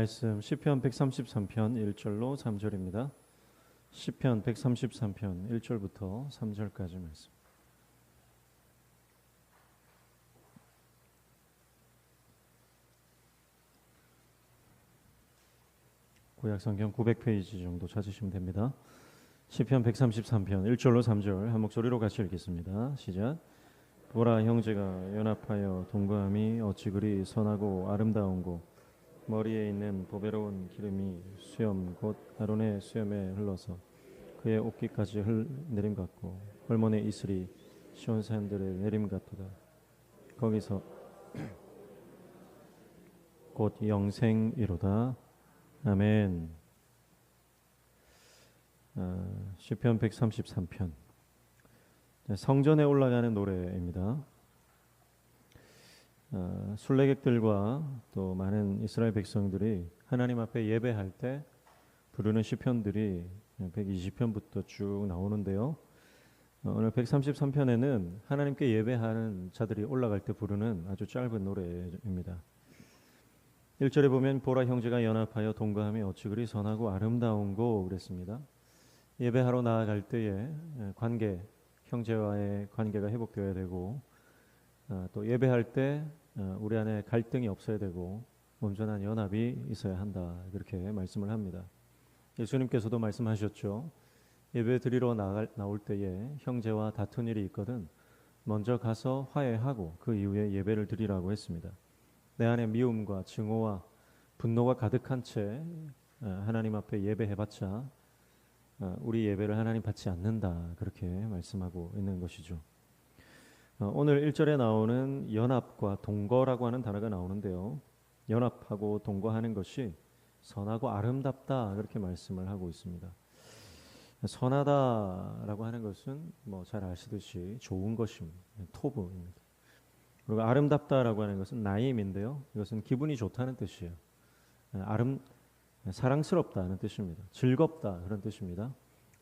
말씀 시편 133편 1절로 3절입니다. 시편 133편 1절부터 3절까지 말씀. 구약성경 900페이지 정도 찾으시면 됩니다. 시편 133편 1절로 3절 한 목소리로 같이 읽겠습니다. 시작. 보라, 형제가 연합하여 동거함이 어찌 그리 선하고 아름다운고, 머리에 있는 보배로운 기름이 수염 곧 아론의 수염에 흘러서 그의 옷깃까지 내림 같고, 헐몬의 이슬이 시온산들의 내림 같도다. 거기서 곧 영생이로다. 아멘. 시편 133편 성전에 올라가는 노래입니다. 순례객들과 또 많은 이스라엘 백성들이 하나님 앞에 예배할 때 부르는 시편들이 120편부터 쭉 나오는데요. 오늘 133편에는 하나님께 예배하는 자들이 올라갈 때 부르는 아주 짧은 노래입니다. 1절에 보면 보라, 형제가 연합하여 동거함이 어찌 그리 선하고 아름다운고 그랬습니다. 예배하러 나아갈 때에 형제와의 관계가 회복되어야 되고, 또 예배할 때 우리 안에 갈등이 없어야 되고 온전한 연합이 있어야 한다, 그렇게 말씀을 합니다. 예수님께서도 말씀하셨죠. 예배 드리러 나올 때에 형제와 다툰 일이 있거든 먼저 가서 화해하고 그 이후에 예배를 드리라고 했습니다. 내 안에 미움과 증오와 분노가 가득한 채 하나님 앞에 예배해봤자 우리 예배를 하나님 받지 않는다, 그렇게 말씀하고 있는 것이죠. 오늘 1절에 나오는 연합과 동거라고 하는 단어가 나오는데요. 연합하고 동거하는 것이 선하고 아름답다, 그렇게 말씀을 하고 있습니다. 선하다라고 하는 것은 잘 아시듯이 좋은 것입니다. 토브입니다. 그리고 아름답다라고 하는 것은 나임인데요. 이것은 기분이 좋다는 뜻이에요. 사랑스럽다는 뜻입니다. 즐겁다, 그런 뜻입니다.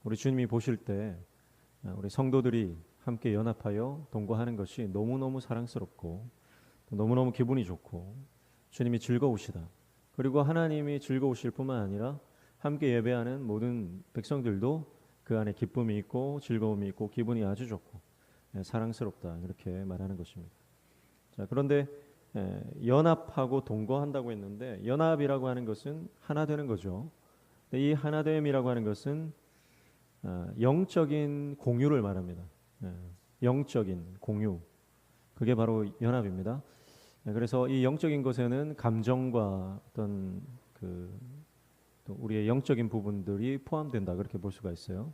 우리 주님이 보실 때 우리 성도들이 함께 연합하여 동거하는 것이 너무너무 사랑스럽고 너무너무 기분이 좋고 주님이 즐거우시다. 그리고 하나님이 즐거우실 뿐만 아니라 함께 예배하는 모든 백성들도 그 안에 기쁨이 있고 즐거움이 있고 기분이 아주 좋고 사랑스럽다, 이렇게 말하는 것입니다. 자, 그런데 연합하고 동거한다고 했는데 연합이라고 하는 것은 하나 되는 거죠. 이 하나됨이라고 하는 것은 영적인 공유를 말합니다. 영적인 공유, 그게 바로 연합입니다. 그래서 이 영적인 것에는 감정과 어떤 또 우리의 영적인 부분들이 포함된다, 그렇게 볼 수가 있어요.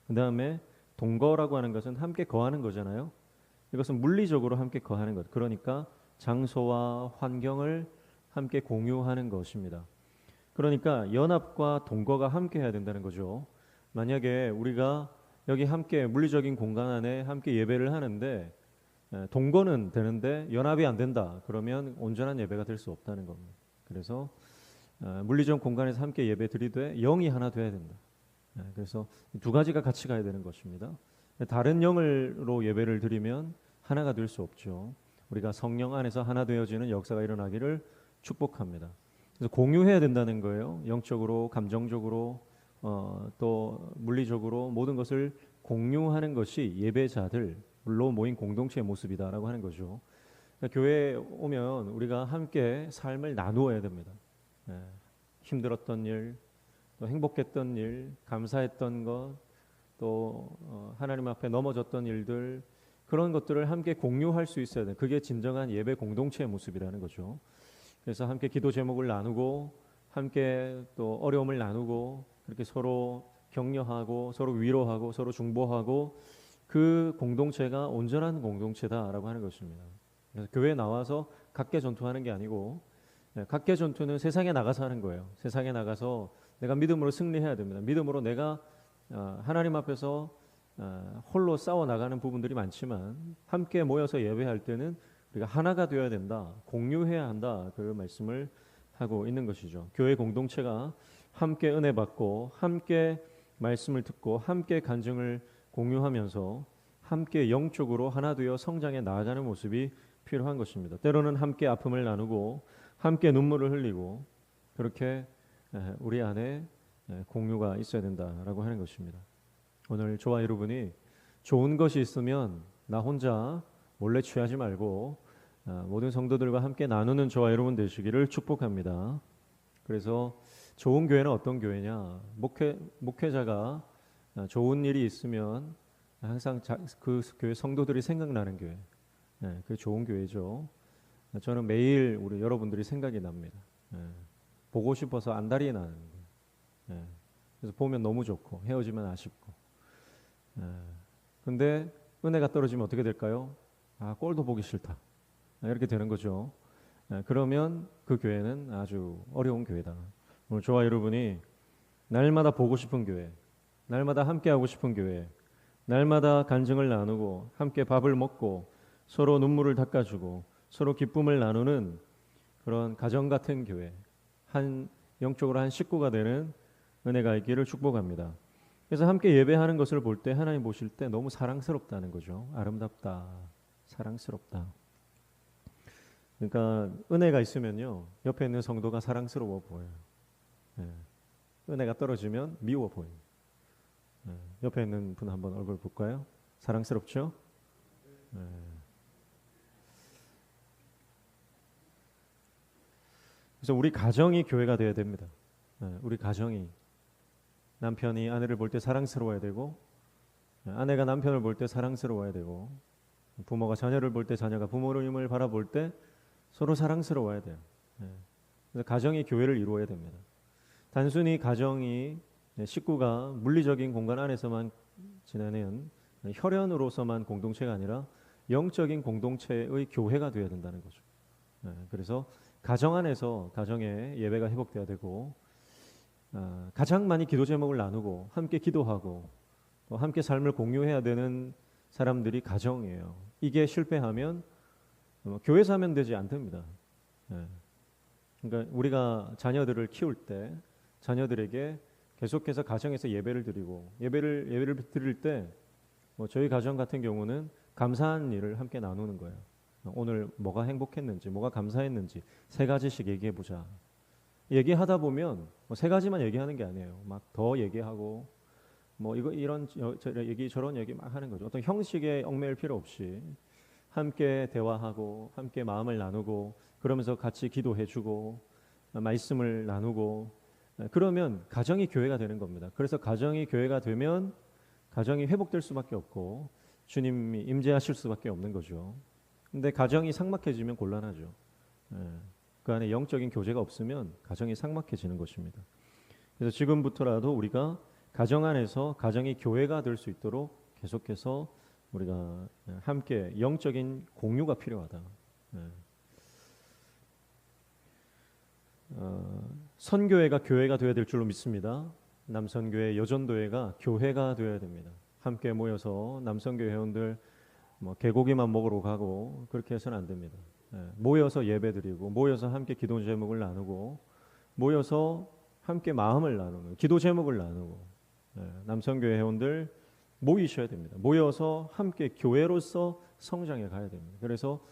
그 다음에 동거라고 하는 것은 함께 거하는 거잖아요. 이것은 물리적으로 함께 거하는 것, 그러니까 장소와 환경을 함께 공유하는 것입니다. 그러니까 연합과 동거가 함께 해야 된다는 거죠. 만약에 우리가 여기 함께 물리적인 공간 안에 함께 예배를 하는데 동거는 되는데 연합이 안 된다, 그러면 온전한 예배가 될 수 없다는 겁니다. 그래서 물리적 공간에서 함께 예배 드리되 영이 하나 돼야 된다. 그래서 두 가지가 같이 가야 되는 것입니다. 다른 영으로 예배를 드리면 하나가 될 수 없죠. 우리가 성령 안에서 하나 되어지는 역사가 일어나기를 축복합니다. 그래서 공유해야 된다는 거예요. 영적으로, 감정적으로, 또 물리적으로 모든 것을 공유하는 것이 예배자들로 모인 공동체의 모습이다라고 하는 거죠. 그러니까 교회에 오면 우리가 함께 삶을 나누어야 됩니다. 힘들었던 일, 또 행복했던 일, 감사했던 것, 또 하나님 앞에 넘어졌던 일들, 그런 것들을 함께 공유할 수 있어야 돼요. 그게 진정한 예배 공동체의 모습이라는 거죠. 그래서 함께 기도 제목을 나누고 함께 또 어려움을 나누고 그렇게 서로 격려하고 서로 위로하고 서로 중보하고, 그 공동체가 온전한 공동체다라고 하는 것입니다. 그래서 교회에 나와서 각계 전투하는 게 아니고, 각계 전투는 세상에 나가서 하는 거예요. 세상에 나가서 내가 믿음으로 승리해야 됩니다. 믿음으로 내가 하나님 앞에서 홀로 싸워 나가는 부분들이 많지만 함께 모여서 예배할 때는 우리가 하나가 되어야 된다, 공유해야 한다, 그 말씀을 하고 있는 것이죠. 교회 공동체가 함께 은혜 받고 함께 말씀을 듣고 함께 간증을 공유하면서 함께 영적으로 하나 되어 성장해 나아가는 모습이 필요한 것입니다. 때로는 함께 아픔을 나누고 함께 눈물을 흘리고 그렇게 우리 안에 공유가 있어야 된다라고 하는 것입니다. 오늘 저와 여러분이 좋은 것이 있으면 나 혼자 몰래 취하지 말고 모든 성도들과 함께 나누는 저와 여러분 되시기를 축복합니다. 그래서 좋은 교회는 어떤 교회냐? 목회자가 좋은 일이 있으면 항상 그 교회 성도들이 생각나는 교회. 그게 좋은 교회죠. 저는 매일 우리 여러분들이 생각이 납니다. 보고 싶어서 안달이 나는 거예요. 그래서 보면 너무 좋고 헤어지면 아쉽고. 근데 은혜가 떨어지면 어떻게 될까요? 꼴도 보기 싫다. 이렇게 되는 거죠. 그러면 그 교회는 아주 어려운 교회다. 오늘 저와 여러분이 날마다 보고 싶은 교회, 날마다 함께 하고 싶은 교회, 날마다 간증을 나누고 함께 밥을 먹고 서로 눈물을 닦아주고 서로 기쁨을 나누는 그런 가정 같은 교회, 영적으로 한 식구가 되는 은혜가 있기를 축복합니다. 그래서 함께 예배하는 것을 볼 때 하나님 보실 때 너무 사랑스럽다는 거죠. 아름답다, 사랑스럽다. 그러니까 은혜가 있으면요 옆에 있는 성도가 사랑스러워 보여요. 은혜가 떨어지면 미워 보여요. 옆에 있는 분 한번 얼굴 볼까요? 사랑스럽죠? 그래서 우리 가정이 교회가 되어야 됩니다. 우리 가정이 남편이 아내를 볼 때 사랑스러워야 되고 아내가 남편을 볼 때 사랑스러워야 되고 부모가 자녀를 볼 때 자녀가 부모님을 바라볼 때 서로 사랑스러워야 돼요. 그래서 가정이 교회를 이루어야 됩니다. 단순히 가정이 식구가 물리적인 공간 안에서만 지내는 혈연으로서만 공동체가 아니라 영적인 공동체의 교회가 되어야 된다는 거죠. 그래서 가정 안에서 가정의 예배가 회복돼야 되고 가장 많이 기도 제목을 나누고 함께 기도하고 또 함께 삶을 공유해야 되는 사람들이 가정이에요. 이게 실패하면 교회에서 하면 되지 않습니다. 그러니까 우리가 자녀들을 키울 때 자녀들에게 계속해서 가정에서 예배를 드리고 예배를 드릴 때 저희 가정 같은 경우는 감사한 일을 함께 나누는 거예요. 오늘 뭐가 행복했는지, 뭐가 감사했는지 세 가지씩 얘기해 보자. 얘기하다 보면 세 가지만 얘기하는 게 아니에요. 막 더 얘기하고 이런 얘기 저런 얘기 막 하는 거죠. 어떤 형식에 얽매일 필요 없이 함께 대화하고 함께 마음을 나누고 그러면서 같이 기도해주고 말씀을 나누고 그러면 가정이 교회가 되는 겁니다. 그래서 가정이 교회가 되면 가정이 회복될 수밖에 없고 주님이 임재하실 수밖에 없는 거죠. 근데 가정이 삭막해지면 곤란하죠. 그 안에 영적인 교제가 없으면 가정이 삭막해지는 것입니다. 그래서 지금부터라도 우리가 가정 안에서 가정이 교회가 될 수 있도록 계속해서 우리가 함께 영적인 공유가 필요하다. 선교회가 교회가 되어야 될 줄로 믿습니다. 남선교회, 여전도회가 교회가 되어야 됩니다. 함께 모여서 남선교회 회원들 개고기만 먹으러 가고 그렇게 해서는 안 됩니다. 모여서 예배드리고 모여서 함께 기도 제목을 나누고 모여서 함께 마음을 나누고 기도 제목을 나누고 남선교회 회원들 모이셔야 됩니다. 모여서 함께 교회로서 성장해 가야 됩니다. 그래서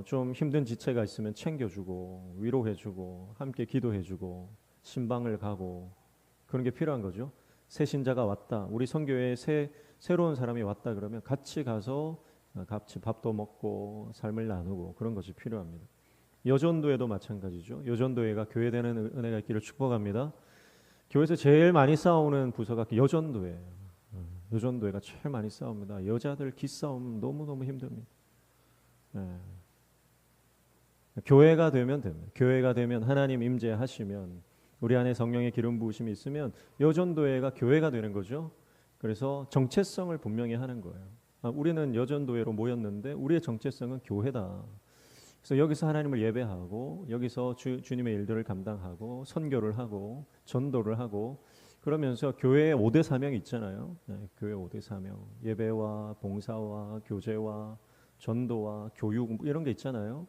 좀 힘든 지체가 있으면 챙겨주고 위로해주고 함께 기도해주고 신방을 가고 그런 게 필요한 거죠. 새 신자가 왔다. 우리 선교회에 새로운 사람이 왔다 그러면 같이 가서 같이 밥도 먹고 삶을 나누고 그런 것이 필요합니다. 여전도회도 마찬가지죠. 여전도회가 교회되는 은혜가 있기를 축복합니다. 교회에서 제일 많이 싸우는 부서가 여전도회예요. 여전도회가 제일 많이 싸웁니다. 여자들 기싸움 너무너무 힘듭니다. 교회가 되면 됩니다. 교회가 되면 하나님 임재하시면 우리 안에 성령의 기름 부으심이 있으면 여전도회가 교회가 되는 거죠. 그래서 정체성을 분명히 하는 거예요. 우리는 여전도회로 모였는데 우리의 정체성은 교회다. 그래서 여기서 하나님을 예배하고 여기서 주님의 일들을 감당하고 선교를 하고 전도를 하고 그러면서 교회의 5대 사명이 있잖아요. 교회 5대 사명. 예배와 봉사와 교제와 전도와 교육 이런 게 있잖아요.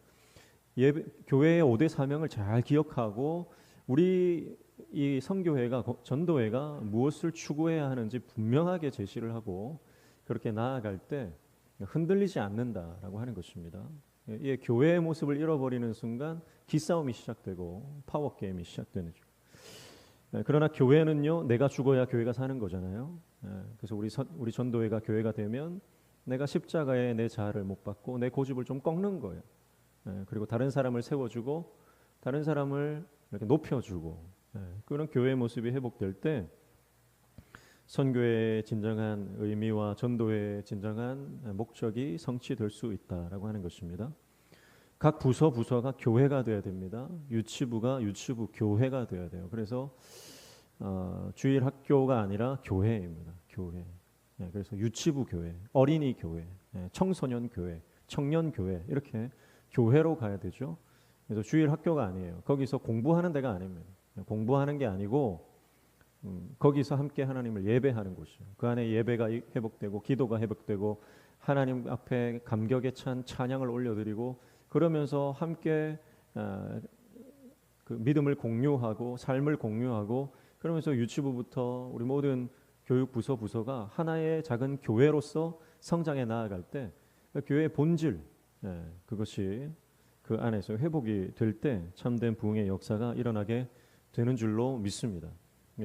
교회의 5대 사명을 잘 기억하고 우리 이 선교회가 전도회가 무엇을 추구해야 하는지 분명하게 제시를 하고 그렇게 나아갈 때 흔들리지 않는다라고 하는 것입니다. 이 교회의 모습을 잃어버리는 순간 기싸움이 시작되고 파워 게임이 시작되는 죠. 그러나 교회는요, 내가 죽어야 교회가 사는 거잖아요. 그래서 우리 전도회가 교회가 되면 내가 십자가에 내 자아를 못 받고 내 고집을 좀 꺾는 거예요. 그리고 다른 사람을 세워주고 다른 사람을 이렇게 높여주고 그런 교회의 모습이 회복될 때 선교의 진정한 의미와 전도의 진정한 목적이 성취될 수 있다라고 하는 것입니다. 각 부서가 교회가 되어야 됩니다. 유치부가 유치부 교회가 되어야 돼요. 그래서 주일 학교가 아니라 교회입니다. 교회. 그래서 유치부 교회, 어린이 교회, 청소년 교회, 청년 교회 이렇게 교회로 가야 되죠. 그래서 주일 학교가 아니에요. 거기서 공부하는 데가 아닙니다. 공부하는 게 아니고 거기서 함께 하나님을 예배하는 곳이에요. 그 안에 예배가 회복되고 기도가 회복되고 하나님 앞에 감격에 찬 찬양을 올려드리고 그러면서 함께 그 믿음을 공유하고 삶을 공유하고 그러면서 유치부부터 우리 모든 교육 부서가 하나의 작은 교회로서 성장해 나아갈 때 그 교회의 본질 그것이 그 안에서 회복이 될 때 참된 부흥의 역사가 일어나게 되는 줄로 믿습니다.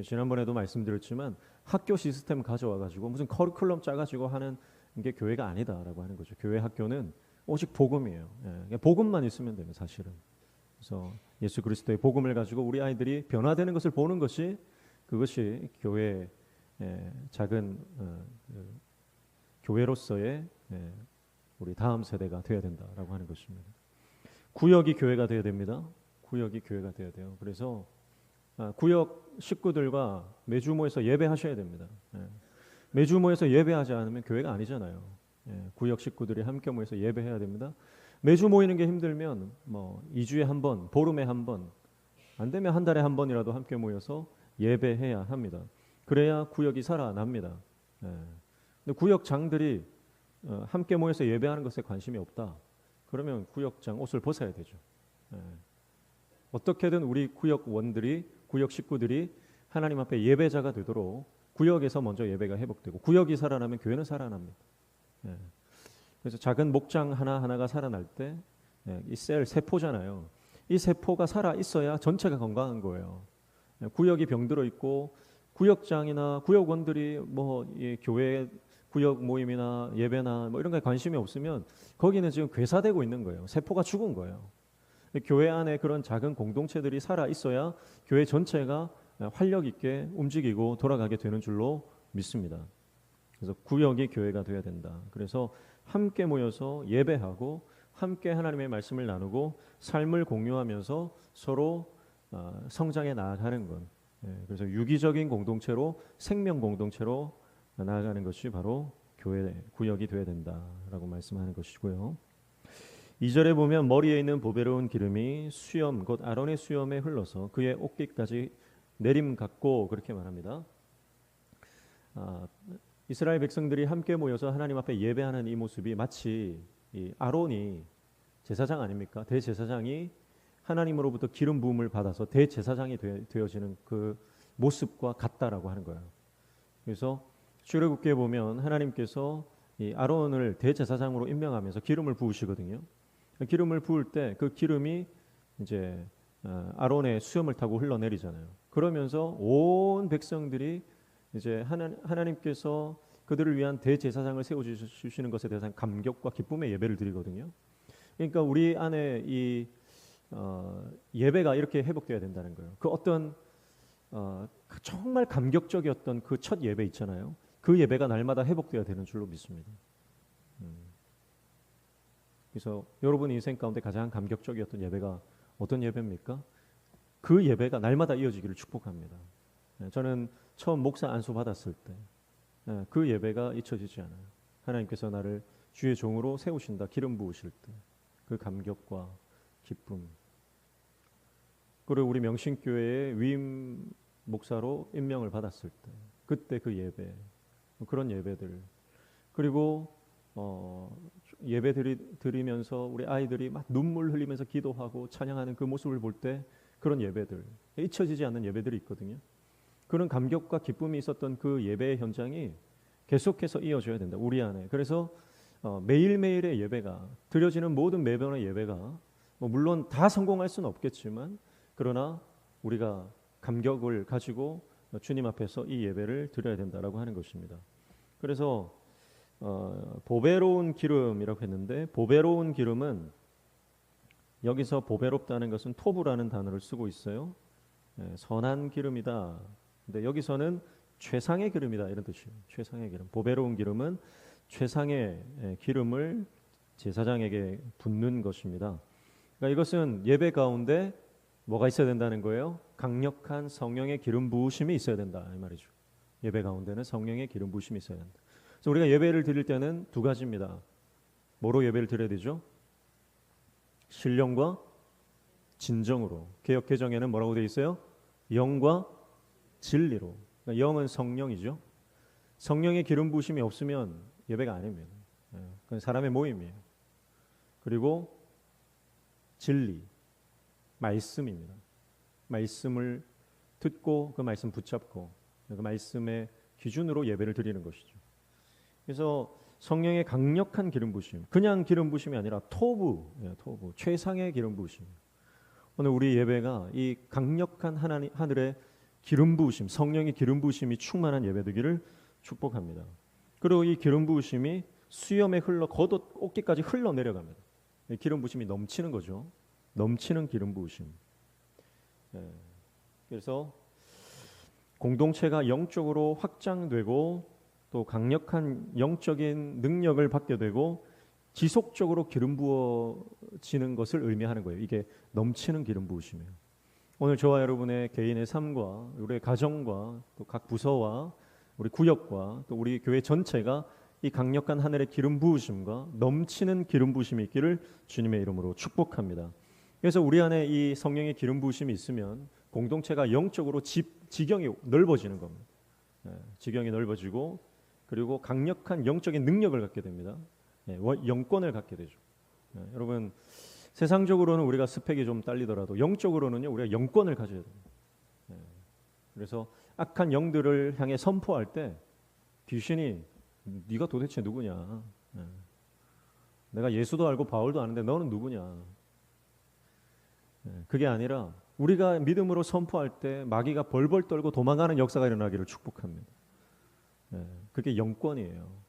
지난번에도 말씀드렸지만 학교 시스템 가져와 가지고 무슨 커리큘럼 짜가지고 하는 게 교회가 아니다라고 하는 거죠. 교회 학교는 오직 복음이에요. 복음만 있으면 돼요, 사실은. 그래서 예수 그리스도의 복음을 가지고 우리 아이들이 변화되는 것을 보는 것이 그것이 교회의 작은 교회로서의 우리 다음 세대가 되어야 된다라고 하는 것입니다. 구역이 교회가 되어야 됩니다. 구역이 교회가 되어야 돼요. 그래서 구역 식구들과 매주 모여서 예배하셔야 됩니다. 매주 모여서 예배하지 않으면 교회가 아니잖아요. 구역 식구들이 함께 모여서 예배해야 됩니다. 매주 모이는 게 힘들면 뭐 2주에 한 번, 보름에 한 번, 안 되면 한 달에 한 번이라도 함께 모여서 예배해야 합니다. 그래야 구역이 살아납니다. 근데 구역장들이 함께 모여서 예배하는 것에 관심이 없다. 그러면 구역장 옷을 벗어야 되죠. 어떻게든 우리 구역원들이 구역 식구들이 하나님 앞에 예배자가 되도록 구역에서 먼저 예배가 회복되고 구역이 살아나면 교회는 살아납니다. 그래서 작은 목장 하나하나가 살아날 때 이 셀 세포잖아요. 이 세포가 살아 있어야 전체가 건강한 거예요. 구역이 병들어 있고 구역장이나 구역원들이 뭐 이 교회 구역 모임이나 예배나 뭐 이런 거에 관심이 없으면 거기는 지금 괴사되고 있는 거예요. 세포가 죽은 거예요. 교회 안에 그런 작은 공동체들이 살아 있어야 교회 전체가 활력 있게 움직이고 돌아가게 되는 줄로 믿습니다. 그래서 구역이 교회가 되어야 된다. 그래서 함께 모여서 예배하고 함께 하나님의 말씀을 나누고 삶을 공유하면서 서로 성장해 나아가는 것. 그래서 유기적인 공동체로 생명 공동체로 나아가는 것이 바로 교회 구역이 되어야 된다라고 말씀하는 것이고요. 2절에 보면 머리에 있는 보배로운 기름이 수염 곧 아론의 수염에 흘러서 그의 옷깃까지 내림 같고 그렇게 말합니다. 이스라엘 백성들이 함께 모여서 하나님 앞에 예배하는 이 모습이 마치 이 아론이 제사장 아닙니까? 대제사장이 하나님으로부터 기름 부음을 받아서 대제사장이 되어지는 그 모습과 같다라고 하는 거예요. 그래서 출애굽기에 보면 하나님께서 이 아론을 대제사장으로 임명하면서 기름을 부으시거든요. 기름을 부을 때 그 기름이 이제 아론의 수염을 타고 흘러내리잖아요. 그러면서 온 백성들이 이제 하나님께서 그들을 위한 대제사장을 세워주시는 것에 대한 감격과 기쁨의 예배를 드리거든요. 그러니까 우리 안에 이 예배가 이렇게 회복돼야 된다는 거예요. 그 어떤 정말 감격적이었던 그 첫 예배 있잖아요. 그 예배가 날마다 회복돼야 되는 줄로 믿습니다. 그래서 여러분 인생 가운데 가장 감격적이었던 예배가 어떤 예배입니까? 그 예배가 날마다 이어지기를 축복합니다. 저는 처음 목사 안수 받았을 때 그 예배가 잊혀지지 않아요. 하나님께서 나를 주의 종으로 세우신다, 기름 부으실 때 그 감격과 기쁨. 그리고 우리 명신교회의 위임 목사로 임명을 받았을 때 그때 그 예배, 그런 예배들. 그리고 예배 드리면서 우리 아이들이 막 눈물 흘리면서 기도하고 찬양하는 그 모습을 볼 때 그런 예배들, 잊혀지지 않는 예배들이 있거든요. 그런 감격과 기쁨이 있었던 그 예배의 현장이 계속해서 이어져야 된다. 우리 안에. 그래서 매일매일의 예배가 드려지는 모든 매번의 예배가 물론 다 성공할 수는 없겠지만 그러나 우리가 감격을 가지고 주님 앞에서 이 예배를 드려야 된다라고 하는 것입니다. 그래서 보배로운 기름이라고 했는데 보배로운 기름은 여기서 보배롭다는 것은 토부라는 단어를 쓰고 있어요. 선한 기름이다. 근데 여기서는 최상의 기름이다 이런 뜻이에요. 최상의 기름. 보배로운 기름은 최상의 기름을 제사장에게 붓는 것입니다. 그러니까 이것은 예배 가운데 뭐가 있어야 된다는 거예요? 강력한 성령의 기름 부으심이 있어야 된다 이 말이죠. 예배 가운데는 성령의 기름 부으심이 있어야 된다. 그래서 우리가 예배를 드릴 때는 두 가지입니다. 뭐로 예배를 드려야 되죠? 신령과 진정으로. 개역 개정에는 뭐라고 되어 있어요? 영과 진리로. 그러니까 영은 성령이죠. 성령의 기름 부으심이 없으면 예배가 아닙니다. 그건 사람의 모임이에요. 그리고 진리, 말씀입니다. 말씀을 듣고 그 말씀 붙잡고 그 말씀의 기준으로 예배를 드리는 것이죠. 그래서 성령의 강력한 기름 부으심, 그냥 기름 부으심이 아니라 토부, 최상의 기름 부으심. 오늘 우리 예배가 이 강력한 하늘의 기름 부으심, 성령의 기름 부으심이 충만한 예배 되기를 축복합니다. 그리고 이 기름 부으심이 수염에 흘러 겉옷 옷깃까지 흘러 내려갑니다. 기름 부으심이 넘치는 거죠. 넘치는 기름 부으심. 그래서 공동체가 영적으로 확장되고 또 강력한 영적인 능력을 받게 되고 지속적으로 기름 부어지는 것을 의미하는 거예요. 이게 넘치는 기름 부으심이에요. 오늘 저와 여러분의 개인의 삶과 우리의 가정과 또 각 부서와 우리 구역과 또 우리 교회 전체가 이 강력한 하늘의 기름 부으심과 넘치는 기름 부으심이 있기를 주님의 이름으로 축복합니다. 그래서 우리 안에 이 성령의 기름 부으심이 있으면 공동체가 영적으로 지경이 넓어지는 겁니다. 지경이 넓어지고 그리고 강력한 영적인 능력을 갖게 됩니다. 영권을 갖게 되죠. 여러분 세상적으로는 우리가 스펙이 좀 딸리더라도 영적으로는요 우리가 영권을 가져야 됩니다. 그래서 악한 영들을 향해 선포할 때 귀신이 네가 도대체 누구냐? 내가 예수도 알고 바울도 아는데 너는 누구냐? 그게 아니라 우리가 믿음으로 선포할 때 마귀가 벌벌 떨고 도망가는 역사가 일어나기를 축복합니다. 그게 영권이에요.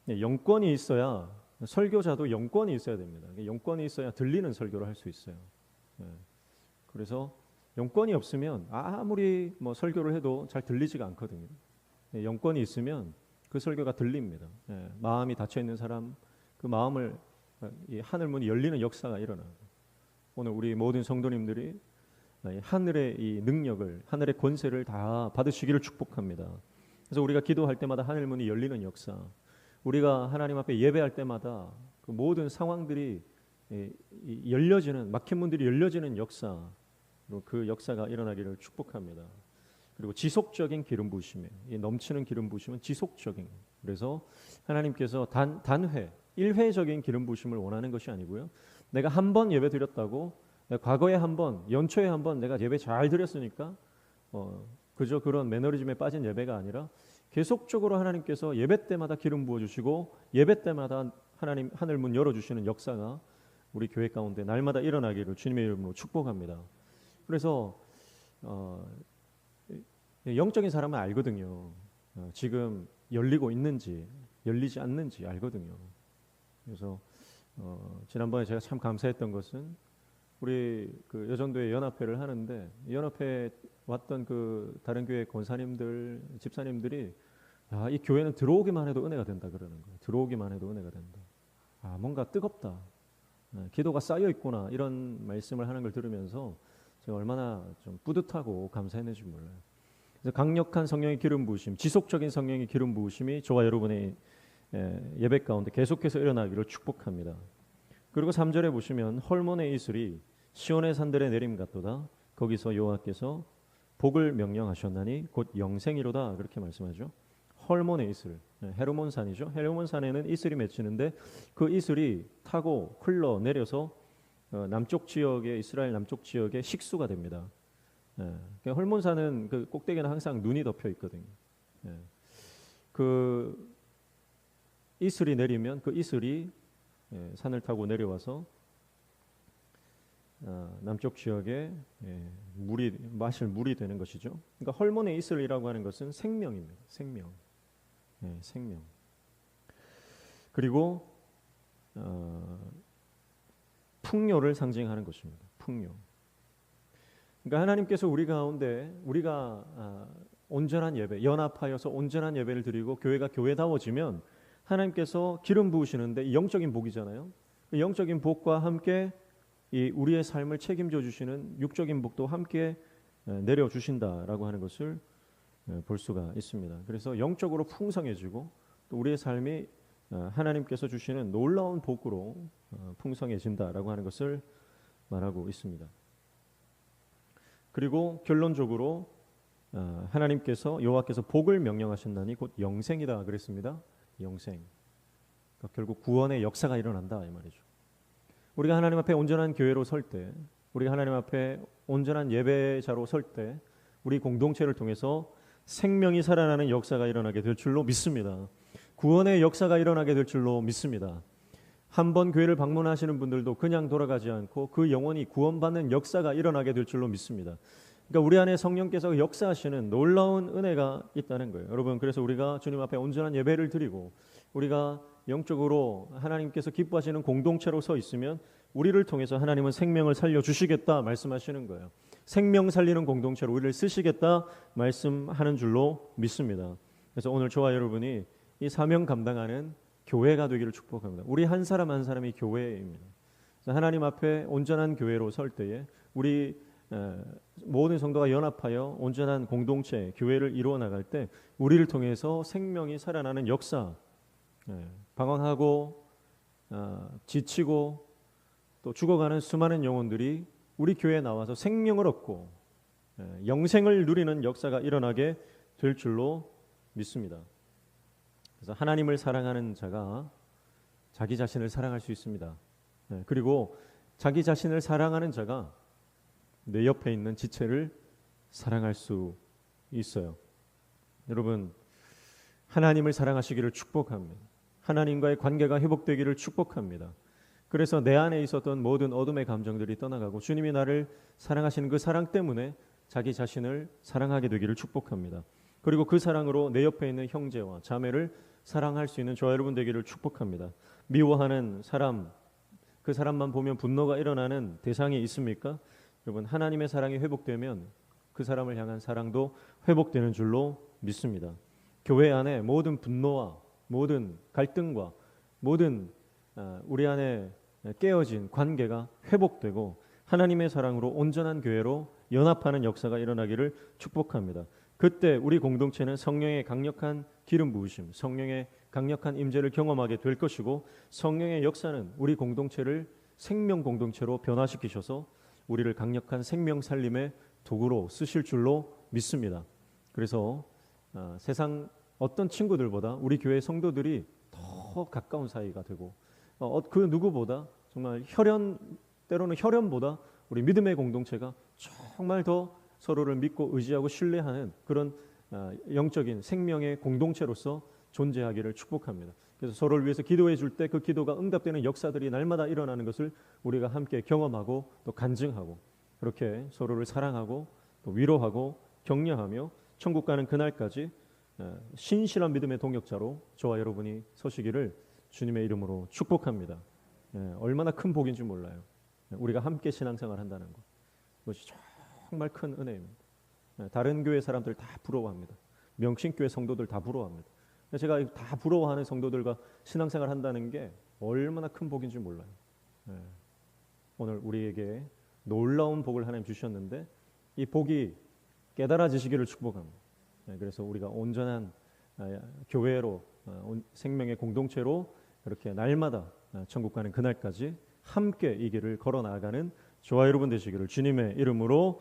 영권이 있어야 설교자도 영권이 있어야 됩니다. 영권이 있어야 들리는 설교를 할 수 있어요. 그래서 영권이 없으면 아무리 뭐 설교를 해도 잘 들리지가 않거든요. 영권이 있으면 그 설교가 들립니다. 마음이 닫혀 있는 사람 그 마음을 이 하늘 문이 열리는 역사가 일어나요. 오늘 우리 모든 성도님들이 하늘의 이 능력을 하늘의 권세를 다 받으시기를 축복합니다. 그래서 우리가 기도할 때마다 하늘 문이 열리는 역사, 우리가 하나님 앞에 예배할 때마다 그 모든 상황들이 열려지는 막힌 문들이 열려지는 역사, 그 역사가 일어나기를 축복합니다. 그리고 지속적인 기름 부으심이에요. 이 넘치는 기름 부으심은 지속적인. 그래서 하나님께서 단회, 일회적인 기름 부으심을 원하는 것이 아니고요. 내가 한 번 예배 드렸다고 과거에 한 번, 연초에 한 번 내가 예배 잘 드렸으니까 그저 그런 매너리즘에 빠진 예배가 아니라 계속적으로 하나님께서 예배 때마다 기름 부어주시고 예배 때마다 하나님 하늘 문 열어주시는 역사가 우리 교회 가운데 날마다 일어나기를 주님의 이름으로 축복합니다. 그래서 영적인 사람은 알거든요. 지금 열리고 있는지 열리지 않는지 알거든요. 그래서 지난번에 제가 참 감사했던 것은 우리 그 여전도의 연합회를 하는데 연합회에 왔던 그 다른 교회 권사님들, 집사님들이 이 교회는 들어오기만 해도 은혜가 된다 그러는 거예요. 들어오기만 해도 은혜가 된다. 뭔가 뜨겁다. 기도가 쌓여 있구나 이런 말씀을 하는 걸 들으면서 제가 얼마나 좀 뿌듯하고 감사했는지 몰라요. 그래서 강력한 성령의 기름 부으심, 지속적인 성령의 기름 부으심이 저와 여러분의 예배 가운데 계속해서 일어나기를 축복합니다. 그리고 3절에 보시면 헐몬의 이슬이 시온의 산들에 내림 같도다. 거기서 여호와께서 복을 명령하셨나니 곧 영생이로다 그렇게 말씀하죠. 헐몬의 이슬, 헤르몬 산이죠. 헤르몬 산에는 이슬이 맺히는데 그 이슬이 타고 흘러 내려서 남쪽 지역의 이스라엘 남쪽 지역의 식수가 됩니다. 헐몬 산은 그 꼭대기는 항상 눈이 덮여 있거든요. 그 이슬이 내리면 그 이슬이 산을 타고 내려와서 남쪽 지역에 마실 물이 되는 것이죠. 그러니까 헐몬의 이슬이라고 하는 것은 생명입니다. 생명. 생명. 그리고 풍요를 상징하는 것입니다. 풍요. 그러니까 하나님께서 우리 가운데 우리가 온전한 예배, 연합하여서 온전한 예배를 드리고 교회가 교회다워지면 하나님께서 기름 부으시는데 영적인 복이잖아요. 그 영적인 복과 함께 이 우리의 삶을 책임져 주시는 육적인 복도 함께 내려 주신다라고 하는 것을 볼 수가 있습니다. 그래서 영적으로 풍성해지고 또 우리의 삶이 하나님께서 주시는 놀라운 복으로 풍성해진다라고 하는 것을 말하고 있습니다. 그리고 결론적으로 하나님께서 여호와께서 복을 명령하신다니 곧 영생이다 그랬습니다. 영생. 그러니까 결국 구원의 역사가 일어난다 이 말이죠. 우리가 하나님 앞에 온전한 교회로 설 때, 우리가 하나님 앞에 온전한 예배자로 설 때 우리 공동체를 통해서 생명이 살아나는 역사가 일어나게 될 줄로 믿습니다. 구원의 역사가 일어나게 될 줄로 믿습니다. 한번 교회를 방문하시는 분들도 그냥 돌아가지 않고 그 영혼이 구원받는 역사가 일어나게 될 줄로 믿습니다. 그러니까 우리 안에 성령께서 역사하시는 놀라운 은혜가 있다는 거예요. 여러분, 그래서 우리가 주님 앞에 온전한 예배를 드리고 우리가 영적으로 하나님께서 기뻐하시는 공동체로 서 있으면 우리를 통해서 하나님은 생명을 살려주시겠다 말씀하시는 거예요. 생명 살리는 공동체로 우리를 쓰시겠다 말씀하는 줄로 믿습니다. 그래서 오늘 저와 여러분이 이 사명 감당하는 교회가 되기를 축복합니다. 우리 한 사람 한 사람이 교회입니다. 하나님 앞에 온전한 교회로 설 때에 우리 모든 성도가 연합하여 온전한 공동체, 교회를 이루어 나갈 때 우리를 통해서 생명이 살아나는 역사, 방황하고 지치고 또 죽어가는 수많은 영혼들이 우리 교회에 나와서 생명을 얻고 영생을 누리는 역사가 일어나게 될 줄로 믿습니다. 그래서 하나님을 사랑하는 자가 자기 자신을 사랑할 수 있습니다. 그리고 자기 자신을 사랑하는 자가 내 옆에 있는 지체를 사랑할 수 있어요. 여러분, 하나님을 사랑하시기를 축복합니다. 하나님과의 관계가 회복되기를 축복합니다. 그래서 내 안에 있었던 모든 어둠의 감정들이 떠나가고 주님이 나를 사랑하시는 그 사랑 때문에 자기 자신을 사랑하게 되기를 축복합니다. 그리고 그 사랑으로 내 옆에 있는 형제와 자매를 사랑할 수 있는 저와 여러분 되기를 축복합니다. 미워하는 사람, 그 사람만 보면 분노가 일어나는 대상이 있습니까? 여러분, 하나님의 사랑이 회복되면 그 사람을 향한 사랑도 회복되는 줄로 믿습니다. 교회 안에 모든 분노와 모든 갈등과 모든 우리 안에 깨어진 관계가 회복되고 하나님의 사랑으로 온전한 교회로 연합하는 역사가 일어나기를 축복합니다. 그때 우리 공동체는 성령의 강력한 기름 부으심, 성령의 강력한 임재를 경험하게 될 것이고 성령의 역사는 우리 공동체를 생명 공동체로 변화시키셔서 우리를 강력한 생명 살림의 도구로 쓰실 줄로 믿습니다. 그래서 세상 어떤 친구들보다 우리 교회 성도들이 더 가까운 사이가 되고 그 누구보다 정말 때로는 혈연보다 우리 믿음의 공동체가 정말 더 서로를 믿고 의지하고 신뢰하는 그런 영적인 생명의 공동체로서 존재하기를 축복합니다. 그래서 서로를 위해서 기도해 줄 때 그 기도가 응답되는 역사들이 날마다 일어나는 것을 우리가 함께 경험하고 또 간증하고 그렇게 서로를 사랑하고 또 위로하고 격려하며 천국 가는 그날까지 신실한 믿음의 동역자로 저와 여러분이 서시기를 주님의 이름으로 축복합니다. 얼마나 큰 복인지 몰라요. 우리가 함께 신앙생활 한다는 것. 그것이 정말 큰 은혜입니다. 다른 교회 사람들 다 부러워합니다. 명신교회 성도들 다 부러워합니다. 제가 다 부러워하는 성도들과 신앙생활 한다는 게 얼마나 큰 복인지 몰라요. 오늘 우리에게 놀라운 복을 하나님 주셨는데 이 복이 깨달아지시기를 축복합니다. 그래서 우리가 온전한 교회로 생명의 공동체로 이렇게 날마다 천국 가는 그날까지 함께 이 길을 걸어 나가는 저와 여러분 되시기를 주님의 이름으로